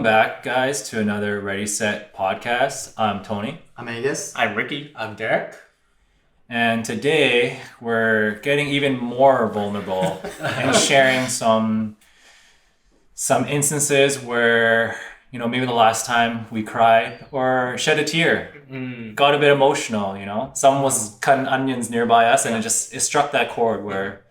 back, guys, to another Ready Set podcast. I'm Tony. I'm Angus. I'm Ricky. I'm Derek. And today we're getting even more vulnerable and sharing some instances where, maybe the last time we cried or shed a tear, got a bit emotional, Someone was cutting onions nearby us and it struck that chord where,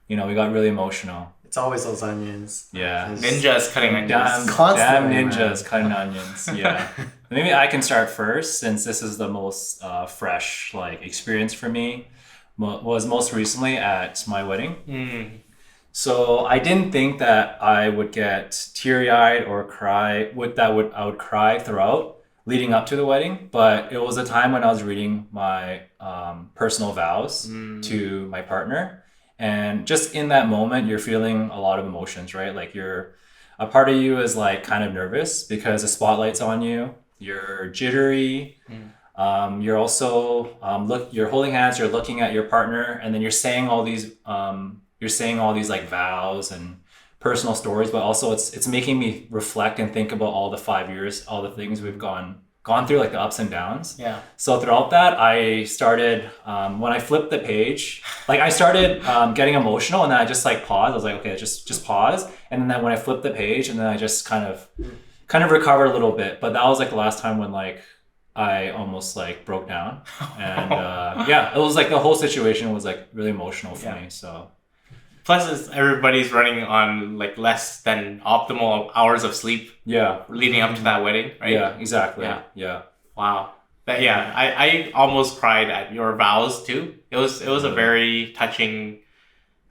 we got really emotional. It's always those onions. Yeah. Ninjas cutting onions. Damn ninjas cutting onions. Yeah. Maybe I can start first since this is the most fresh experience for me. Was most recently at my wedding. So I didn't think that I would get teary-eyed or cry. I would cry throughout leading up to the wedding, but it was a time when I was reading my personal vows to my partner. And just in that moment, you're feeling a lot of emotions, right? Like a part of you is kind of nervous because the spotlight's on you. You're jittery. You're also you're holding hands. You're looking at your partner, and then you're saying all these vows and personal stories. But also, it's making me reflect and think about all the 5 years, all the things we've gone through, like the ups and downs. Yeah. So throughout that, I started when I flipped the page, I started getting emotional, and then I just paused. I was like, okay, just pause. And then when I flipped the page, and then I just kind of recovered a little bit. But that was the last time when I almost broke down, and it was the whole situation was really emotional for me. So. Plus, everybody's running on less than optimal hours of sleep. Yeah. Leading up to that wedding, right? Yeah, exactly. Yeah. Wow. But yeah, I almost cried at your vows too. It was a very touching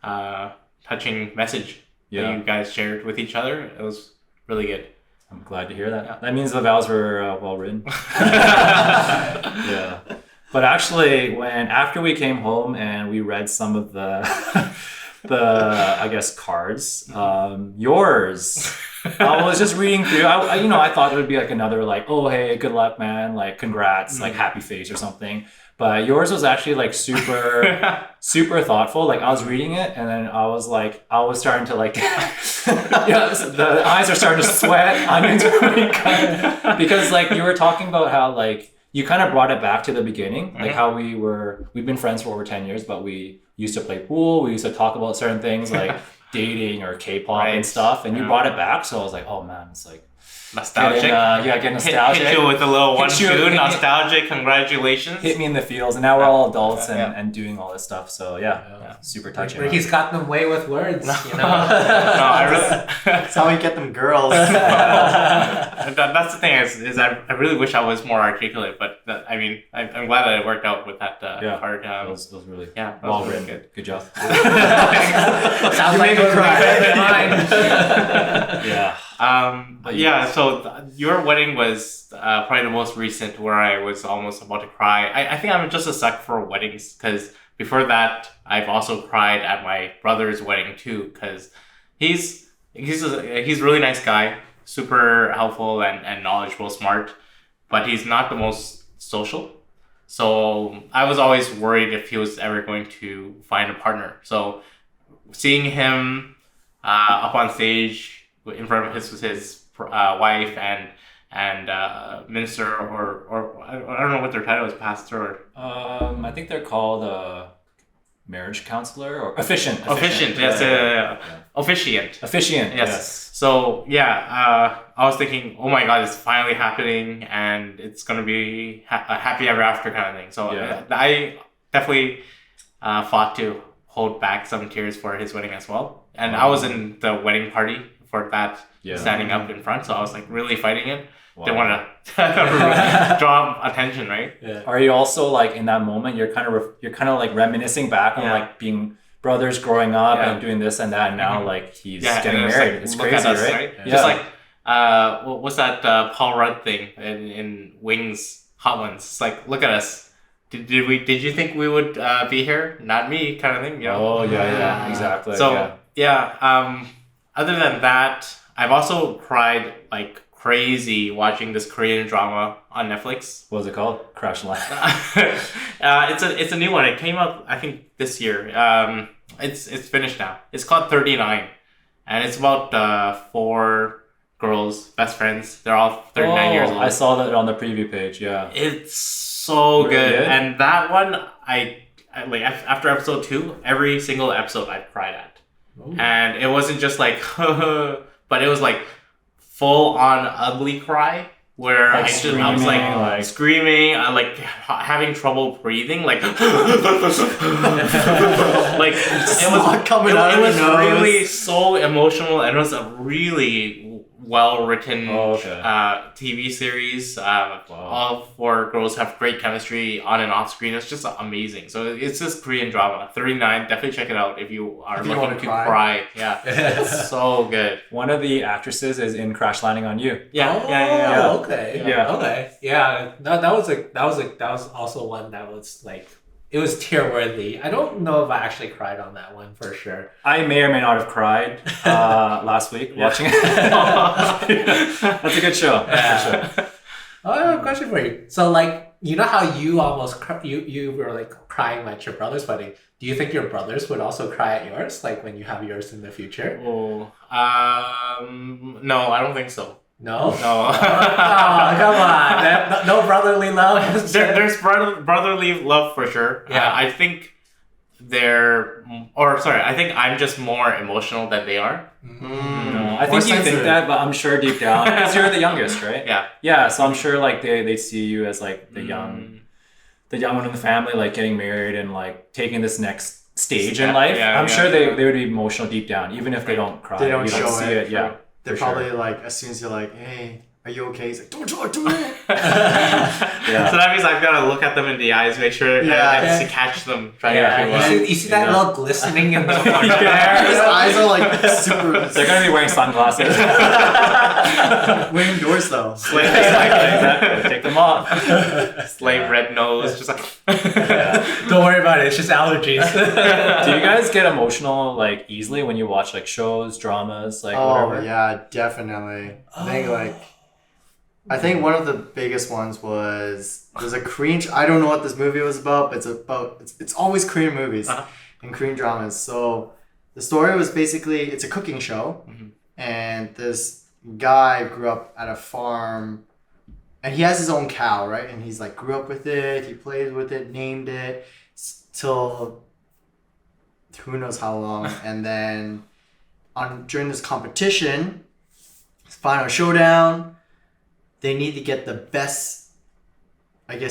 message that you guys shared with each other. It was really good. I'm glad to hear that. Yeah. That means the vows were well written. Yeah. But actually, after we came home and we read some of the cards, yours, I was just reading through. I thought it would be another oh hey, good luck, man, congrats, happy face or something. But yours was actually super super thoughtful. I was reading it and then I was starting to the eyes are starting to sweat. Onions are really cut because you were talking about how you kind of brought it back to the beginning, how we've been friends for over 10 years, but we used to play pool. We used to talk about certain things dating or K-pop and stuff. And you brought it back. So I was oh man, it's nostalgic. Get nostalgic. Hit you with a little 1-2, nostalgic, congratulations. Hit me in the feels. And now we're all adults and doing all this stuff. So super touching. Ricky's got them way with words, No, I really... That's how we get them girls. That's the thing is I really wish I was more articulate, but I'm glad that it worked out with that part. It was really well written. Good. Good job. Sounds like me cry. Yeah. So your wedding was probably the most recent where I was almost about to cry. I think I'm just a suck for weddings because before that I've also cried at my brother's wedding too because he's a really nice guy, super helpful and knowledgeable, smart, but he's not the most social. So I was always worried if he was ever going to find a partner. So seeing him up on stage in front of his wife and minister or I don't know what their title is, pastor or I think they're called marriage counselor or officiant. Officiant, yes, officiant. Officiant, yes. So I was thinking, oh my God, it's finally happening, and it's gonna be a happy ever after kind of thing. So I definitely fought to hold back some tears for his wedding as well, and I was in the wedding party for that, standing up in front. So I was really fighting it. Wow. Didn't want to draw attention, right? Yeah. Are you also in that moment? You're kind of reminiscing back on being brothers growing up and doing this and that, and now he's getting married. It's crazy, right? Yeah. Just what's that Paul Rudd thing in Wings Hot Ones? It's look at us. Did you think we would be here? Not me, kind of thing. Oh yeah, exactly. So other than that, I've also cried crazy watching this Korean drama on Netflix. What was it called? Crash Land. It's a new one. It came out I think this year. It's finished now. It's called 39, and it's about 4 girls, best friends. They're all 39 years old. I saw that on the preview page. Yeah. It's so Really good. good? And that one, I like after episode 2, every single episode I cried at. Ooh. And it wasn't just like, but it was like full on ugly cry. Where Like I was screaming, like screaming, like having trouble breathing, like like it was coming out it of was your nose. really so emotional, and it was a really well written TV series. All 4 girls have great chemistry on and off screen. It's just amazing. So it's this Korean drama. 39. Definitely check it out if you are looking to cry. Yeah, it's so good. One of the actresses is in Crash Landing on You. Yeah. Okay. Yeah. Okay. Yeah. That was also one that was like, it was tear worthy. I don't know if I actually cried on that one for sure. I may or may not have cried last week watching it. That's a good show. Oh, I have a question for you. So, like, you know how you almost you were like crying at your brother's wedding. Do you think your brothers would also cry at yours, like when you have yours in the future? No, I don't think so. No. No. Oh, come on! No brotherly love. There's brotherly love for sure. Yeah. I think I think I'm just more emotional than they are. No, I think you think that, but I'm sure deep down, because you're the youngest, right? Yeah. Yeah, so I'm sure like they see you as like the young one in the family, like getting married and like taking this next stage in life. I'm sure they would be emotional deep down, even if they don't cry. They don't you show see it. Yeah. They're for probably sure. like, as soon as you're like, hey, are you okay? He's like, don't talk to me. So that means I've got to look at them in the eyes, make sure to catch them. You see that little glistening in the corner His there? eyes are like super. They're gonna be wearing sunglasses. We're indoors though. Exactly. Take them off. Slave red nose, just like. Don't worry about it. It's just allergies. Do you guys get emotional like easily when you watch like shows, dramas, like Oh whatever? yeah, definitely. I think one of the biggest ones was there's a Korean. I don't know what this movie was about, but it's always Korean movies and Korean dramas. So the story was basically it's a cooking show, and this guy grew up at a farm, and he has his own cow, right? And he's like grew up with it. He played with it, named it till who knows how long, and then during this competition, final showdown. They need to get the best like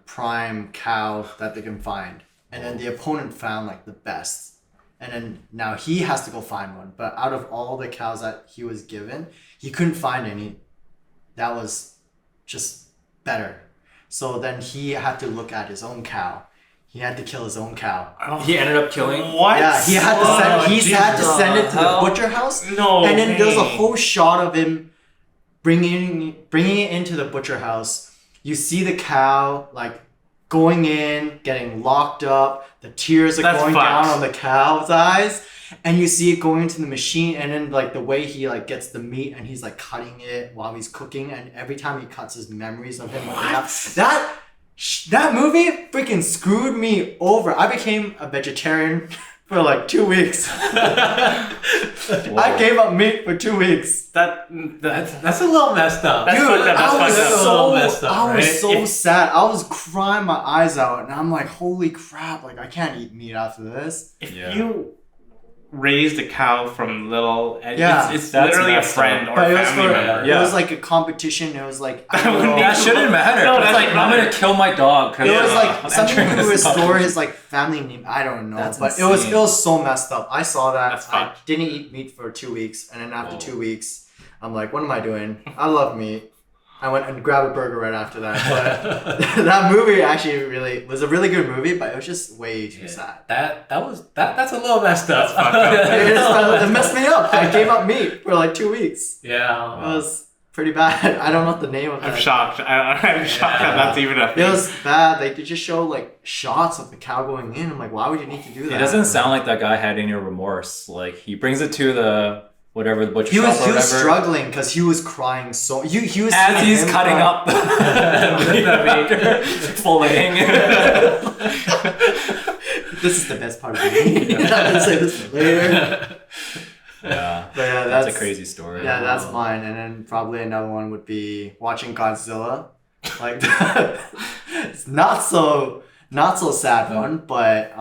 prime cow that they can find. And then the opponent found like the best. And then now he has to go find one. But out of all the cows that he was given, he couldn't find any that was just better. So then he had to look at his own cow. He had to kill his own cow. He ended up killing. What? Yeah, he had to send it to the butcher house. No. And then there's a whole shot of him bringing it into the butcher house. You see the cow like going in, getting locked up. The tears are going down on the cow's eyes, and you see it going into the machine. And then like the way he like gets the meat, and he's like cutting it while he's cooking. And every time he cuts, his memories of him. That movie freaking screwed me over. I became a vegetarian for like 2 weeks. I gave up meat for 2 weeks. That's a little messed up. That's fucked up. I was That's so messed up, I was right? so sad. I was crying my eyes out, and I'm like, holy crap! Like I can't eat meat after this. If you raised a cow from little, Yeah. it's That's literally a messed friend up. or But it was family for member. Yeah. it was like a competition. It was like I don't know. That shouldn't matter. No, It's that like shouldn't I'm matter. gonna kill my dog. It was like I'm something entering to this restore competition. his like family name. I don't know, That's but it insane. was so messed up. I saw that. That's I fucked. didn't eat meat for 2 weeks, and then after 2 weeks, I'm like, what am I doing? I love meat. I went and grabbed a burger right after that. But that movie actually was a really good movie, but it was just way too sad. That's a little messed up. That's fucked up. It messed me up. I gave up meat for like 2 weeks. Yeah. It was pretty bad. I don't know what the name of it. I'm shocked. I'm shocked that that's even a It thing. was bad. Like they just show like shots of the cow going in. I'm like, why would you need to do that? It doesn't sound like that guy had any remorse. Like he brings it to the whatever the butcher He shop was or whatever. struggling because he was crying so. He was As seeing he's him cutting cry. up the filleting. This is the best part of the movie. I'm gonna say this later. Yeah. But yeah, That's a crazy story. Yeah, that's mine. And then probably another one would be watching Godzilla. Like it's not so sad one, but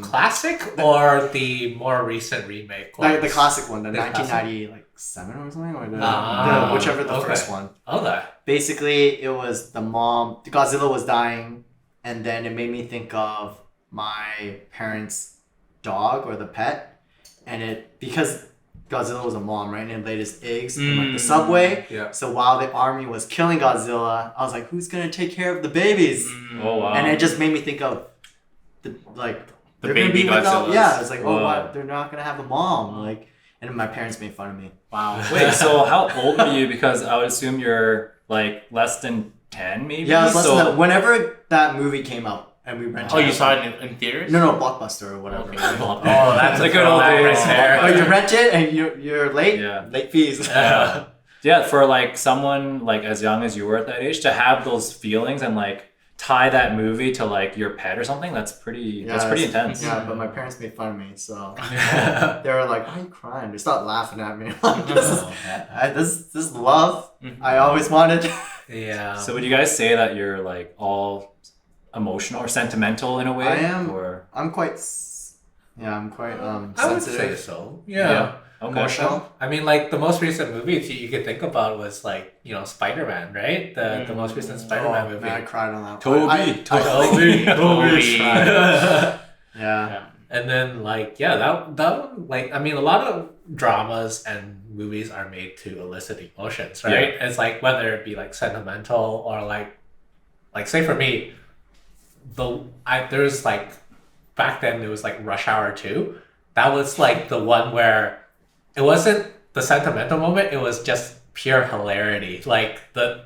Classic or the more recent remake? like the classic one, the The 1997 or something, or the whichever the okay. first one. Okay. Basically, it was the mom. Godzilla was dying, and then it made me think of my parents' dog or the pet, and it because Godzilla was a mom, right? And it laid its eggs in like the subway. Yeah. So while the army was killing Godzilla, I was like, who's gonna take care of the babies? Oh wow. And it just made me think of the they're gonna baby be without. Godzillas. Yeah, it's like, oh, Whoa. what? They're not gonna have a mom. Like, and my parents made fun of me. Wow. Wait, so how old were you? Because I would assume you're like less than 10 maybe? Yeah, it was less so than that. Whenever that movie came out and we rented. Oh, you saw it in theaters? No, Blockbuster or whatever. Okay. Oh, that's a good old days. Oh, you rent it and you're late. Yeah. Late fees. Yeah. Yeah, for like someone like as young as you were at that age to have those feelings and like tie that movie to like your pet or something, that's pretty intense. Yeah, but my parents made fun of me, so they were like, "Why are you crying?" They started laughing at me. Like, this is love I always wanted. Yeah. So would you guys say that you're like all emotional or sentimental in a way? I am. Or I'm quite. I'm quite I would say sensitive, so. Yeah. okay. emotional. I mean, like the most recent movie you could think about was like Spider-Man, right? The most recent Spider-Man movie. Man, I cried on that. Toby. one. Toby. Yeah. And then that one, like, I mean, a lot of dramas and movies are made to elicit emotions, right? It's like whether it be like sentimental or like say for me, there's like back then it was like Rush Hour 2. That was like the one where it wasn't the sentimental moment, it was just pure hilarity. Like the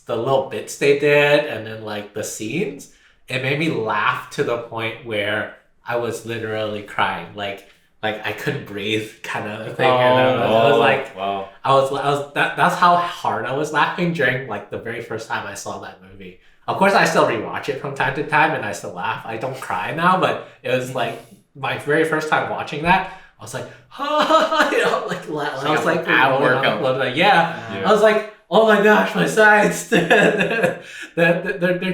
little bits they did and then like the scenes, it made me laugh to the point where I was literally crying. Like I couldn't breathe kind of thing. And I was like, wow. that's how hard I was laughing during like the very first time I saw that movie. Of course, I still rewatch it from time to time and I still laugh. I don't cry now, but it was like my very first time watching that. I was like, I was like, ab workout. Yeah. I was like, oh my gosh, my sides, they're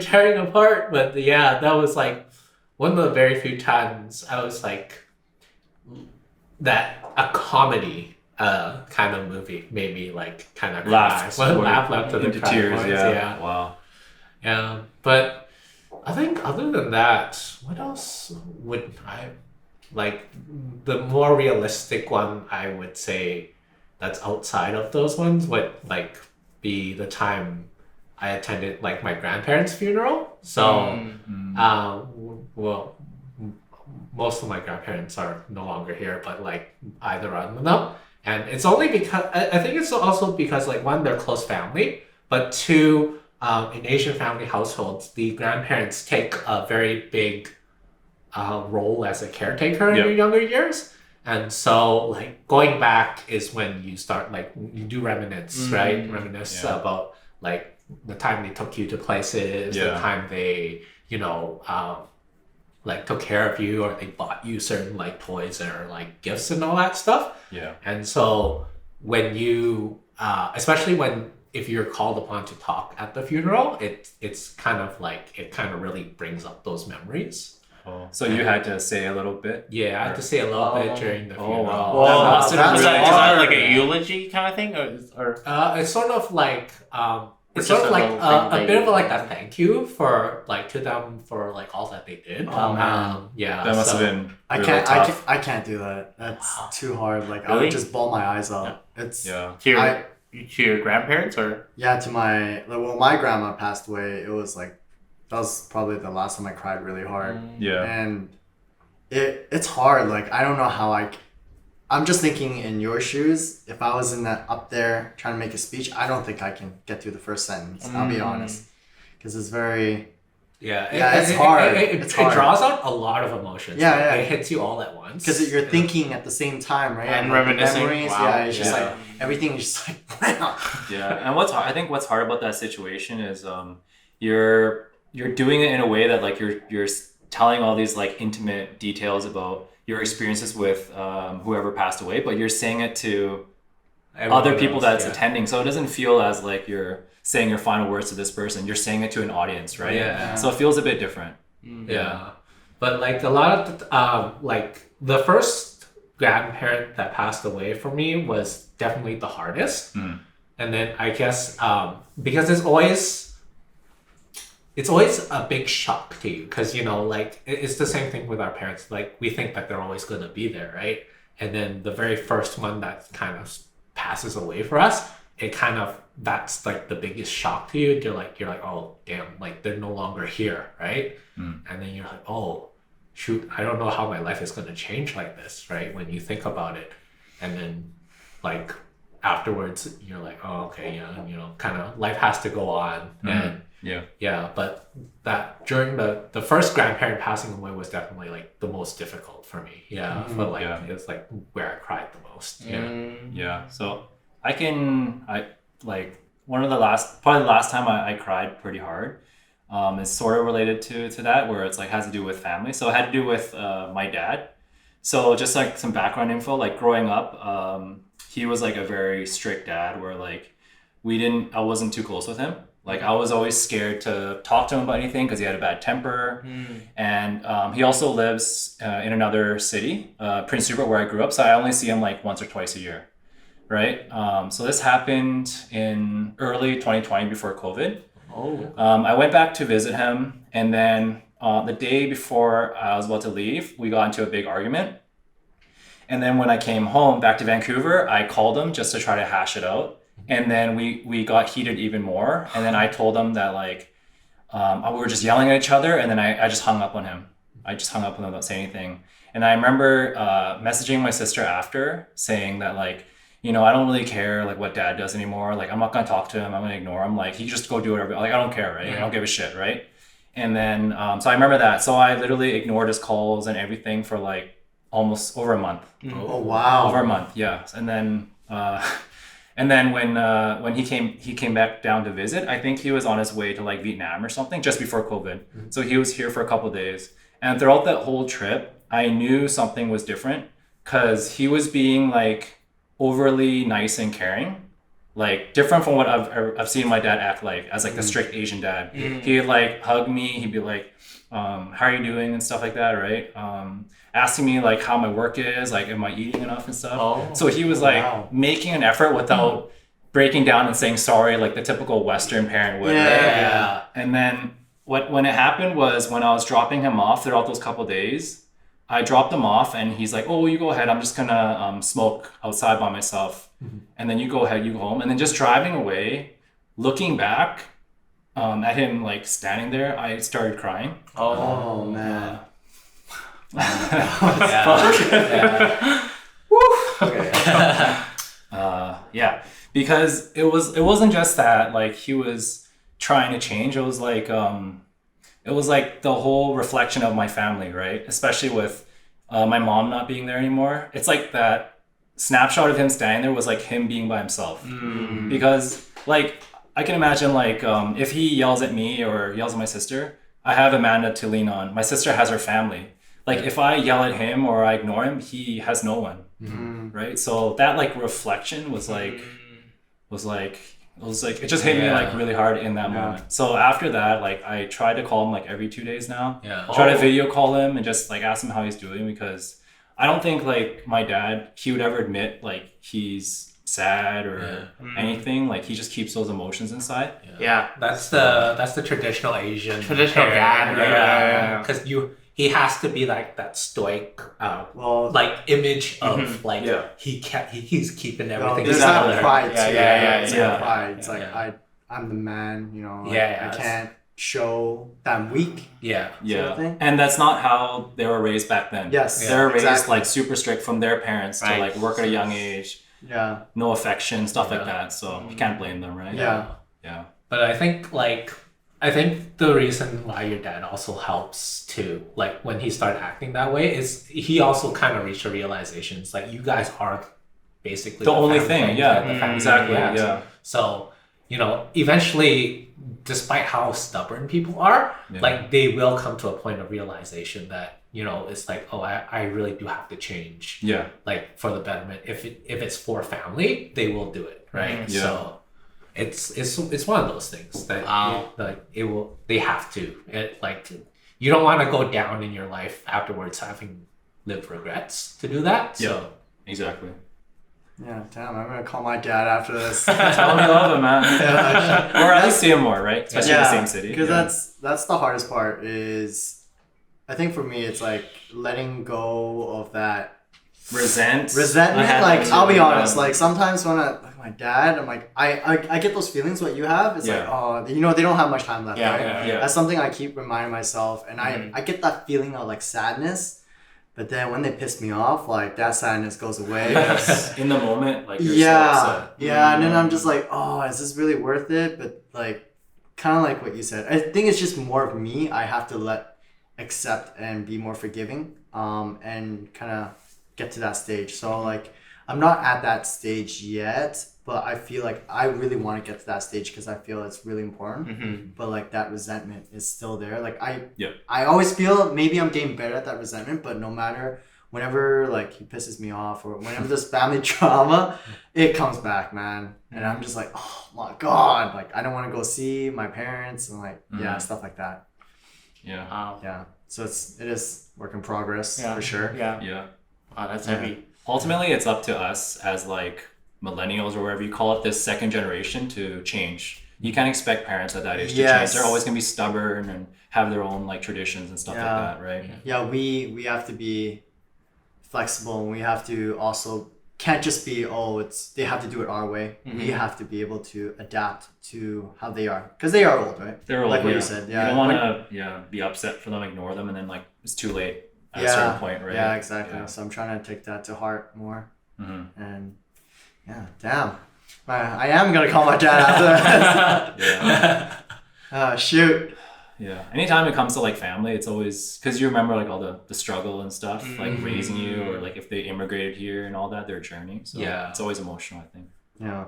tearing apart. But yeah, that was like one of the very few times I was like, that a comedy kind of movie made me like kind of Laugh to the into cry tears. points, Yeah. Wow. Yeah, but I think other than that, what else would I like? The more realistic one, I would say, that's outside of those ones would like be the time I attended like my grandparents' funeral. So, well, most of my grandparents are no longer here, but like either of them, and it's only because I think it's also because like one, they're close family, but two. In Asian family households, the grandparents take a very big role as a caretaker in your younger years. And so, like, going back is when you start, like, you do reminisce, right? Reminisce about, like, the time they took you to places, the time they, like, took care of you, or they bought you certain, like, toys or, like, gifts and all that stuff. Yeah. And so, when you, especially if you're called upon to talk at the funeral, it's kind of like, it kind of really brings up those memories. Oh. So you had to say a little bit? Yeah, I had to say a little bit during the funeral. Wow. Well, Is that like a eulogy kind of thing? Or? It's sort of like, it's just sort of a like little thing a bit of like a thank you for like to them for like all that they did. Yeah. That must have been I really can't. tough. I can't do that. That's too hard. Like I Really? would just bawl my eyes out. It's To your grandparents or? yeah. To my grandma passed away. It was like that was probably the last time I cried really hard. Yeah. And it's hard. Like I don't know how I'm just thinking in your shoes. If I was in that up there trying to make a speech, I don't think I can get through the first sentence. I'll be honest, because it's very. Yeah, it's hard. It draws out a lot of emotions. Yeah, Like, yeah. It hits you all at once. Because you're thinking at the same time, right? And like, the reminiscing. memories, Wow. yeah, it's just Yeah. like everything is just like wow. Yeah, and I think what's hard about that situation is you're doing it in a way that like you're telling all these like intimate details about your experiences with whoever passed away, but you're saying it to other people that's attending, so it doesn't feel as like you're saying your final words to this person. You're saying it to an audience, right? So it feels a bit different. But like a lot of like the first grandparent that passed away for me was definitely the hardest. And then I guess because it's always a big shock to you, because like it's the same thing with our parents. Like we think that they're always going to be there, right? And then the very first one that kind of passes away for us, that's like the biggest shock to you. You're like, oh damn, like they're no longer here, right? And then you're like, oh shoot, I don't know how my life is going to change like this, right? When you think about it. And then like afterwards you're like, oh okay, kind of life has to go on. And but that during the first grandparent passing away was definitely like the most difficult for me. But like it was like where I cried the most. So I like probably the last time I cried pretty hard is sort of related to that, where it's like has to do with family. So it had to do with my dad. So just like some background info, like growing up, he was like a very strict dad, where like I wasn't too close with him. Like I was always scared to talk to him about anything because he had a bad temper. And he also lives in another city, Prince Rupert, where I grew up. So I only see him like once or twice a year, right? So this happened in early 2020 before COVID. I went back to visit him, and then the day before I was about to leave, we got into a big argument. And then when I came home back to Vancouver, I called him just to try to hash it out. And then we got heated even more. And then I told him that like we were just yelling at each other, and then I just hung up on him. I just hung up on him without saying anything. And I remember messaging my sister after, saying that like, I don't really care like what dad does anymore. Like I'm not gonna talk to him. I'm gonna ignore him. Like he can just go do whatever. Like I don't care, right? I don't give a shit, right? And then so I remember that. So I literally ignored his calls and everything for like almost over a month. Oh wow! Over a month, yeah. And then when he came back down to visit, I think he was on his way to like Vietnam or something just before COVID. So he was here for a couple of days. And throughout that whole trip, I knew something was different, because he was being like overly nice and caring, like different from what I've seen my dad act like as like the strict Asian dad. He'd like hug me. He'd be like, how are you doing and stuff like that, right? Asking me like how my work is, like am I eating enough and stuff. So he was like making an effort without breaking down and saying sorry like the typical Western parent would. And then when it happened was when I was dropping him off throughout those couple of days, I dropped him off and he's like, oh, you go ahead, I'm just gonna smoke outside by myself. And then you go ahead, you go home. And then just driving away, looking back at him like standing there, I started crying. Oh man. Because it wasn't just that like he was trying to change. It was like the whole reflection of my family, right? Especially with my mom not being there anymore. It's like that snapshot of him standing there was like him being by himself. Because like I can imagine like if he yells at me or yells at my sister, I have Amanda to lean on. My sister has her family. Like if I yell at him or I ignore him, he has no one, right? So that like reflection was like it just hit me like really hard in that moment. So after that, like I try to call him like every 2 days now. Try to video call him and just like ask him how he's doing, because I don't think like my dad, he would ever admit like he's sad or anything. Like he just keeps those emotions inside. That's the traditional Asian dad. Because he has to be like that stoic like image of like he's keeping everything there's together. that pride too. It's pride. It's like I'm the man, I can't show that I'm weak. Sort of thing. And that's not how they were raised back then. They were raised like super strict from their parents to like work at a young age. No affection, stuff like that. So you can't blame them, right? But I think the reason why your dad also helps too, like when he started acting that way, is he also kind of reached a realization. It's like you guys are basically the only thing. The family. Exactly. So eventually despite how stubborn people are, Yeah. like they will come to a point of realization that, it's like, oh, I really do have to change. Yeah. Like for the betterment. If it's for family, they will do it, right? Yeah. So it's one of those things that they have to. You don't want to go down in your life afterwards having lived regrets to do that. Yeah. So Exactly. Yeah, damn, I'm gonna call my dad after this. Tell him you love him, man. Yeah. Or at least see him more, right? Especially in the same city. Because that's the hardest part is, I think for me, it's like letting go of that resentment. Like, I'll be honest, like sometimes when my dad, I'm like, I get those feelings what you have. It's like, oh, they don't have much time left, right? Yeah. That's something I keep reminding myself, and I get that feeling of like sadness. But then when they piss me off, like that sadness goes away. In the moment, like you're so upset. Yeah, and then I'm just like, oh, is this really worth it? But like, kind of like what you said, I think it's just more of me. I have to accept and be more forgiving, and kind of get to that stage. So like, I'm not at that stage yet, but I feel like I really want to get to that stage because I feel it's really important. Mm-hmm. But like that resentment is still there. Like Yeah. I always feel maybe I'm getting better at that resentment, but no matter, whenever like he pisses me off or whenever there's family drama, it comes back, man. And I'm just like, oh my God, like I don't want to go see my parents and like, stuff like that. Yeah. Yeah. So it is work in progress Yeah. for sure. Yeah. Yeah. Wow, that's heavy. Ultimately, it's up to us as like millennials or whatever you call it, this second generation to change. You can't expect parents at that age to change. They're always gonna be stubborn and have their own like traditions and stuff like that, right? Yeah, we have to be flexible, and we have to also can't just be they have to do it our way. Mm-hmm. We have to be able to adapt to how they are, because they are old, right? They're old, like what you said. Yeah, you don't want to be upset for them, ignore them, and then like it's too late at a certain point, right? Yeah, exactly. Yeah. So I'm trying to take that to heart more. Mm-hmm. And yeah, damn, I am gonna call my dad after that. Yeah. Shoot. Yeah. Anytime it comes to like family, it's always because you remember like all the struggle and stuff, like raising you, or like if they immigrated here and all that, their journey. So it's always emotional, I think. Yeah.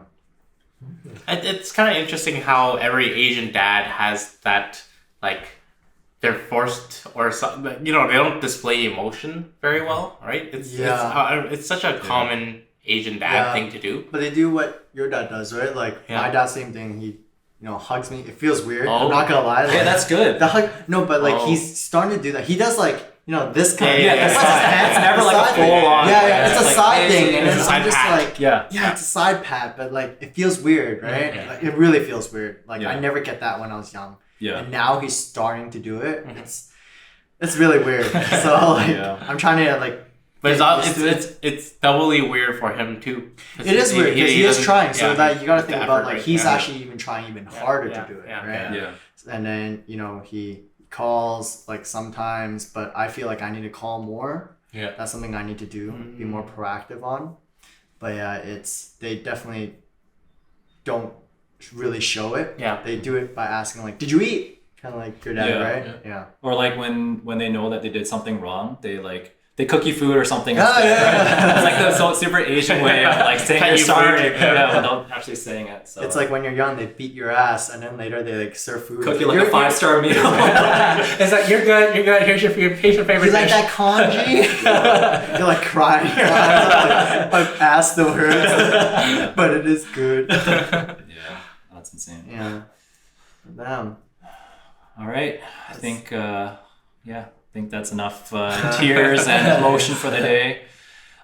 It's kind of interesting how every Asian dad has that, like, they're forced or something. They don't display emotion very well, right? It's such a common Asian dad thing to do. But they do what your dad does, right? Like my dad, same thing. He hugs me. It feels weird. I'm not gonna lie. Like, yeah, that's good. The hug, no, but like he's starting to do that. He does like this kind. It's never like a full on. Yeah, it's a side thing, and it's a side I'm just pat. like, yeah, it's a side pat, but like it feels weird, right? Yeah. Like it really feels weird. Like I never get that when I was young. Yeah. And now he's starting to do it. It's really weird. So like I'm trying to like. But it's doubly weird for him too. It is weird because he is trying. So that you got to think about like he's right? actually even trying even harder to do it, right? Yeah. And then he calls like sometimes, but I feel like I need to call more. Yeah. That's something I need to do, be more proactive on. But yeah, they definitely don't really show it. Yeah. They do it by asking like, "Did you eat?" Kind of like your dad, right? Yeah. Or like when they know that they did something wrong, they cook you food or something instead, yeah. It's like the super Asian way of like saying you're sorry, without actually saying it. So it's like when you're young, they beat your ass, and then later they like serve food. Cook you like a 5-star meal. It's like you're good. Here's your favorite You dish. like that congee? You're like crying. My ass still hurts, but it is good. Yeah, that's insane. Yeah. Damn. All right, I think I think that's enough tears and emotion for the day.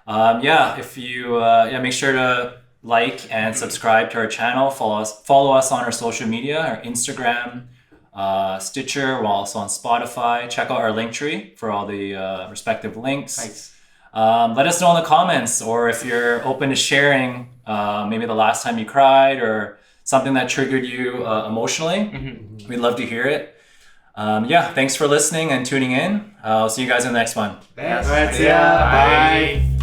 If you make sure to like and subscribe to our channel. Follow us on our social media, our Instagram, Stitcher. We're also on Spotify. Check out our link tree for all the respective links. Nice. Let us know in the comments, or if you're open to sharing maybe the last time you cried or something that triggered you emotionally. We'd love to hear it. Thanks for listening and tuning in. I'll see you guys in the next one. Yes. All right, see ya. Bye.